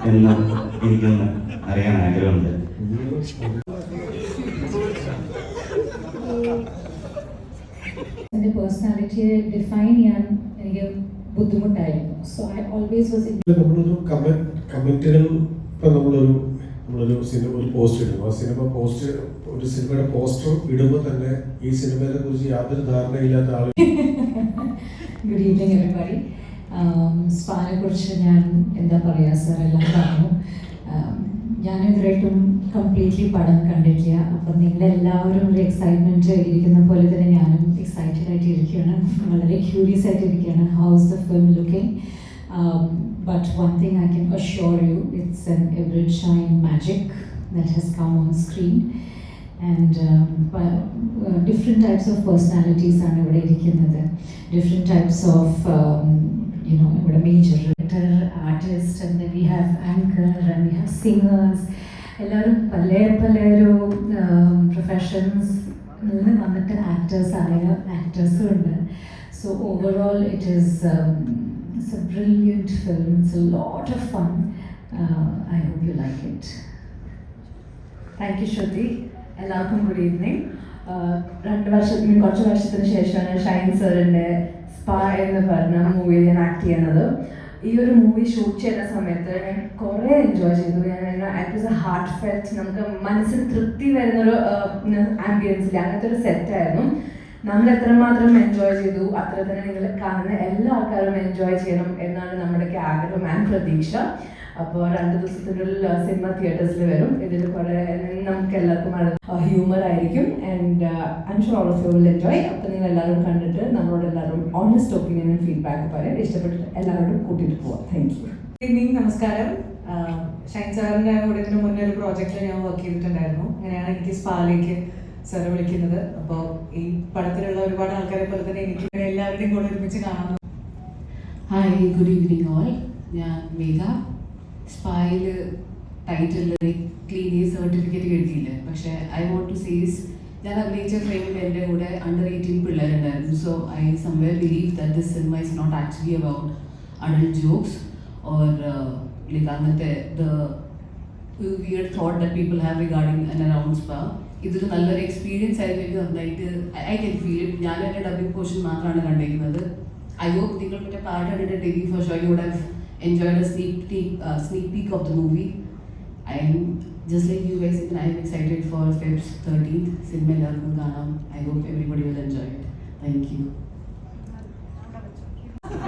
എന്ന് എനിക്കൊന്ന് അറിയാൻ ആഗ്രഹമുണ്ട്. എൻ്റെ പേഴ്സണാലിറ്റിയെ ഡിഫൈൻ ചെയ്യാൻ എനിക്ക് ബുദ്ധിമുട്ടായിരുന്നു. സോ ഐ ഓൾവേസ് വാസ് നമ്മളൊരു കമന്റുകൾ ഇപ്പം നമ്മളൊരു സിനിമ ഒരു പോസ്റ്റ് ഇടും. ആ സിനിമയുടെ പോസ്റ്റർ ഇടുമ്പോൾ തന്നെ ഈ സിനിമയെ കുറിച്ച് യാതൊരു ധാരണയില്ലാത്ത ആൾ. Good evening everybody. സ്പാനെ കുറിച്ച് ഞാൻ എന്താ പറയുക സർ, എല്ലാം പറഞ്ഞു. ഞാനിതുവരെയായിട്ടും കംപ്ലീറ്റ്ലി പടം കണ്ടിട്ടില്ല. അപ്പം നിങ്ങളെല്ലാവരും ഒരു എക്സൈറ്റ്മെൻറ്റ് ഇരിക്കുന്ന പോലെ തന്നെ ഞാനും എക്സൈറ്റഡ് ആയിട്ട് ഇരിക്കുകയാണ്, വളരെ ക്യൂരിയസ് ആയിട്ട് ഇരിക്കുകയാണ്. How is the film looking? But one thing I can assure you, it's an ever-shine magic that has come on screen. And different types of personalities are ഇവിടെ ഇരിക്കുന്നത്. Different types of ഇവിടെ major writer, artist, and then we have anchor and we have singers. എല്ലാവരും പലൊരു professions നിന്ന് വന്നിട്ട് ആക്ടേഴ്സും ഉണ്ട്. So overall it is it's a brilliant film. It's a lot of fun. I hope you like it. Thank you, Shruti. എല്ലാവർക്കും good evening. കുറച്ച് വർഷത്തിന് ശേഷമാണ് ഷൈൻ സാറിൻ്റെ spa എന്ന് പറഞ്ഞ മൂവിയിൽ ഞാൻ ആക്ട് ചെയ്യുന്നത്. ഈ ഒരു മൂവി ഷൂട്ട് ചെയ്യുന്ന സമയത്ത് ഞാൻ കുറേ എൻജോയ് ചെയ്തു. It was A heart felt, നമുക്ക് മനസ്സിന് തൃപ്തി വരുന്നൊരു ആംബിയൻസിൽ അങ്ങനത്തെ ഒരു സെറ്റായിരുന്നു. നമ്മൾ എത്രമാത്രം എൻജോയ് ചെയ്തു അത്ര തന്നെ നിങ്ങൾ കാണുന്ന എല്ലാ ആൾക്കാരും എൻജോയ് ചെയ്യണം എന്നാണ് നമ്മുടെയൊക്കെ ആഗ്രഹം ആൻഡ് പ്രതീക്ഷ. അപ്പോൾ 2 ദിവസത്തിനുള്ളിൽ സിനിമ തിയേറ്റേഴ്സിൽ വരും. ഇതിൽ കുറേ നമുക്ക് എല്ലാവർക്കും ഹ്യൂമർ ആയിരിക്കും. And I am sure all of you will enjoy. അപ്പോൾ നിങ്ങൾ എല്ലാവരും കണ്ടിട്ട് നമ്മളോട് എല്ലാവരും ഓണസ്റ്റ് ഒപ്പീനിയൻ ആൻഡ് ഫീഡ്ബാക്ക് പറയാം. ഇഷ്ടപ്പെട്ടിട്ട് എല്ലാവരോടും കൂട്ടിയിട്ട് പോവാം. Thank you. ഗുഡ് ഈവനിങ്, നമസ്കാരം. ഷൈൻ സാറിൻ്റെ കൂടെ ഇതിന് മുന്നേ ഒരു പ്രോജക്റ്റിൽ ഞാൻ വർക്ക് ചെയ്തിട്ടുണ്ടായിരുന്നു. അങ്ങനെയാണ് എനിക്ക് സ്പാലേക്ക് സാറ് വിളിക്കുന്നത്. അപ്പോൾ ഈ പടത്തിലുള്ള ഒരുപാട് ആൾക്കാരെ പോലെ തന്നെ എനിക്ക് എല്ലാവരുടെയും കൂടെ ഒരുമിച്ച് കാണാം. Hi, good evening all. ഞാൻ മേഘ. സ്പായിൽ ടൈറ്റിൽ ക്ലീൻ സർട്ടിഫിക്കറ്റ് എഴുതിയില്ല, പക്ഷേ ഐ വോണ്ട് ടു സേസ് ഞാൻ അഭിനയിച്ച ഫ്രെയിമിൽ എൻ്റെ കൂടെ അണ്ടർ 18 പിള്ളേരുണ്ടായിരുന്നു. So I somewhere believe that this cinema is not actually about adult jokes or like അങ്ങനത്തെ the weird thought that people have regarding and around spa. ഇതൊരു നല്ലൊരു എക്സ്പീരിയൻസ് ആയിരുന്നു. എനിക്ക് നന്നായിട്ട് ഐ കൻ ഫീൽ. ഞാൻ എൻ്റെ ഡബിങ് പോർഷൻ മാത്രമാണ് കണ്ടിരിക്കുന്നത്. ഐ ഹോപ്പ് നിങ്ങൾ മറ്റേ പാട്ട് കണ്ടിട്ട് ഡെബി for show you would have enjoyed a sneak peek of the movie. I'm just like you guys. I'm excited for Feb 13th. സിനിമ എല്ലാവർക്കും കാണാം. I hope everybody will enjoy it. Thank you.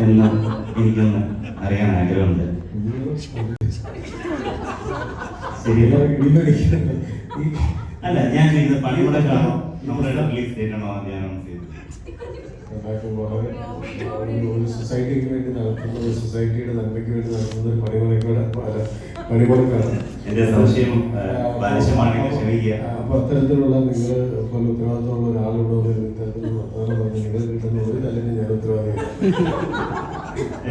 എന്ന് എനിക്കൊന്ന് അറിയാൻ ആഗ്രഹമുണ്ട്. അല്ല, ഞാൻ ചെയ്ത പണിമുടക്കാണോ നമ്മുടെ റിലീസ് ഡേറ്റ് ആണോ ആദ്യം അനൗൺസ് ചെയ്തത്? ഒരു സൊസൈറ്റിക്ക് വേണ്ടി നടത്തുന്ന, ഒരു സൊസൈറ്റിയുടെ നന്മയ്ക്ക് വേണ്ടി നടത്തുന്ന പണിമുടക്കാണ്. എന്റെ സംശയം ബാലിശമാണെങ്കിൽ ക്ഷമിക്കുക. അപ്പൊ അത്തരത്തിലുള്ള നിങ്ങൾ പോലെ ഉത്തരവാദിത്തമുള്ള ഒരാളുള്ള ഇത്തരത്തിലുള്ള വർത്തമാനം പറഞ്ഞ് നിങ്ങൾ കിട്ടുന്ന ഒരു അല്ലെങ്കിൽ ഞാൻ ഉത്തരവാദിയാണ്.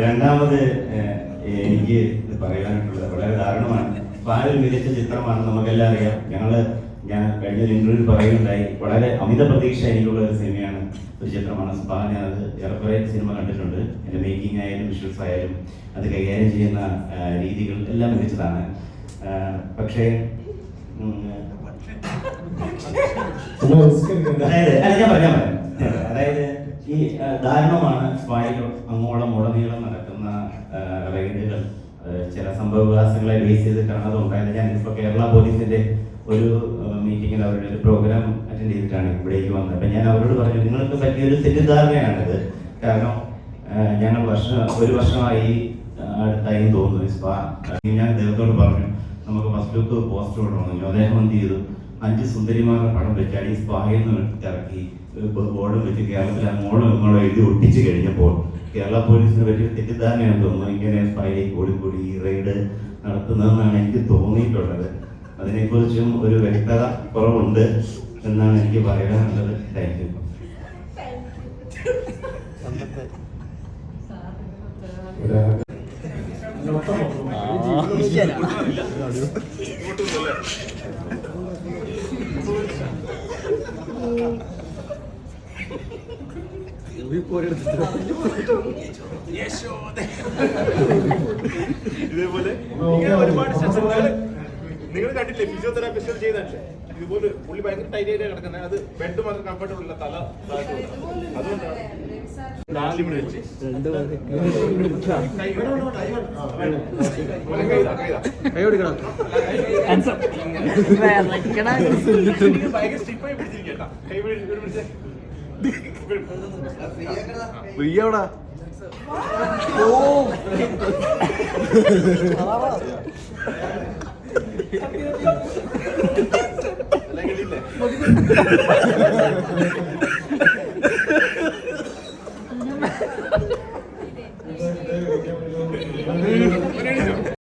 രണ്ടാമത് എനിക്ക് പറയാനായിട്ടുള്ളത് വളരെ ദാരുണമാണ്. സ്പായൊരു മികച്ച ചിത്രമാണെന്ന് നമുക്കെല്ലാം അറിയാം. ഞാൻ കഴിഞ്ഞ ഒരു ഇന്റർവ്യൂവിൽ പറയുകയുണ്ടായി, വളരെ അമിത പ്രതീക്ഷ എനിക്കുള്ള ഒരു സിനിമയാണ്, ഒരു ചിത്രമാണ് സ്പാ. ഞാനത് ഏറെക്കുറെ സിനിമ കണ്ടിട്ടുണ്ട്. എൻ്റെ മേക്കിംഗ് ആയാലും വിഷ്വൽസ് ആയാലും അത് കൈകാര്യം ചെയ്യുന്ന രീതികൾ എല്ലാം മികച്ചതാണ്. പക്ഷേ അതായത് ഈ ദാരുണമാണ് സ്പായിൽ അങ്ങോളം ഉടനീളം നടക്കുന്ന റൈഡുകൾ. ചില സംഭവവികാസങ്ങളെ ബേസ് ചെയ്ത് കാണാതുണ്ടായത്. ഞാനിപ്പോൾ കേരള പോലീസിന്റെ ഒരു മീറ്റിങ്ങിൽ അവരുടെ ഒരു പ്രോഗ്രാം അറ്റൻഡ് ചെയ്തിട്ടാണ് ഇവിടേക്ക് വന്നത്. അപ്പം ഞാൻ അവരോട് പറഞ്ഞു, നിങ്ങൾക്ക് പറ്റിയൊരു തെറ്റിദ്ധാരണയാണിത്. കാരണം ഞങ്ങൾ ഒരു വർഷമായി അടുത്തായി തോന്നുന്നു സ്പാ. ഞാൻ അദ്ദേഹത്തോട് പറഞ്ഞു, നമുക്ക് ഫസ്റ്റ് ലുക്ക് പോസ്റ്റർ ഇടണമെന്നു. അദ്ദേഹം എന്ത് ചെയ്തു, 5 സുന്ദരിമാരുടെ പടം വെച്ചാൽ ഈ സ്പായിൽ നിന്ന് ഇറക്കി ബോർഡും വെച്ച് കേരളത്തിൽ അങ്ങോളം ഇങ്ങോളം എഴുതി ഒട്ടിച്ച് കഴിഞ്ഞപ്പോൾ കേരള പോലീസിന് പറ്റിയ തെറ്റിദ്ധാരണയാണെന്ന് തോന്നുന്നു ഇങ്ങനെ സ്പായിലേക്ക് ഓടിക്കൂടി ഈ റെയ്ഡ് നടത്തുന്നതെന്നാണ് എനിക്ക് തോന്നിയിട്ടുള്ളത്. അതിനെക്കുറിച്ചും ഒരു വ്യക്തത കുറവുണ്ട് എന്നാണ് എനിക്ക് പറയാനുള്ളത്. Thank you. ഇതേപോലെ ഇങ്ങനെ ഒരുപാട് നിങ്ങൾ കണ്ടില്ലേ ഫിസിയോതെറാപ്പിസ്റ്റ് ചെയ്തല്ലേ ഇതുപോലെ പുള്ളി ഭയങ്കര ടൈറ്റ് ആയിട്ട് കിടക്കുന്നത് അത് ബെഡ് മാത്രം കംഫർട്ടബിൾ ഇല്ല തല അതുകൊണ്ടാണ് ഭയങ്കര സ്റ്റിപ്പായി പിടിച്ചിരിക്കട്ടാ കൈ പിടിച്ചേ പ്രിയവിടാ അല്ല കിട്ടിയില്ലേ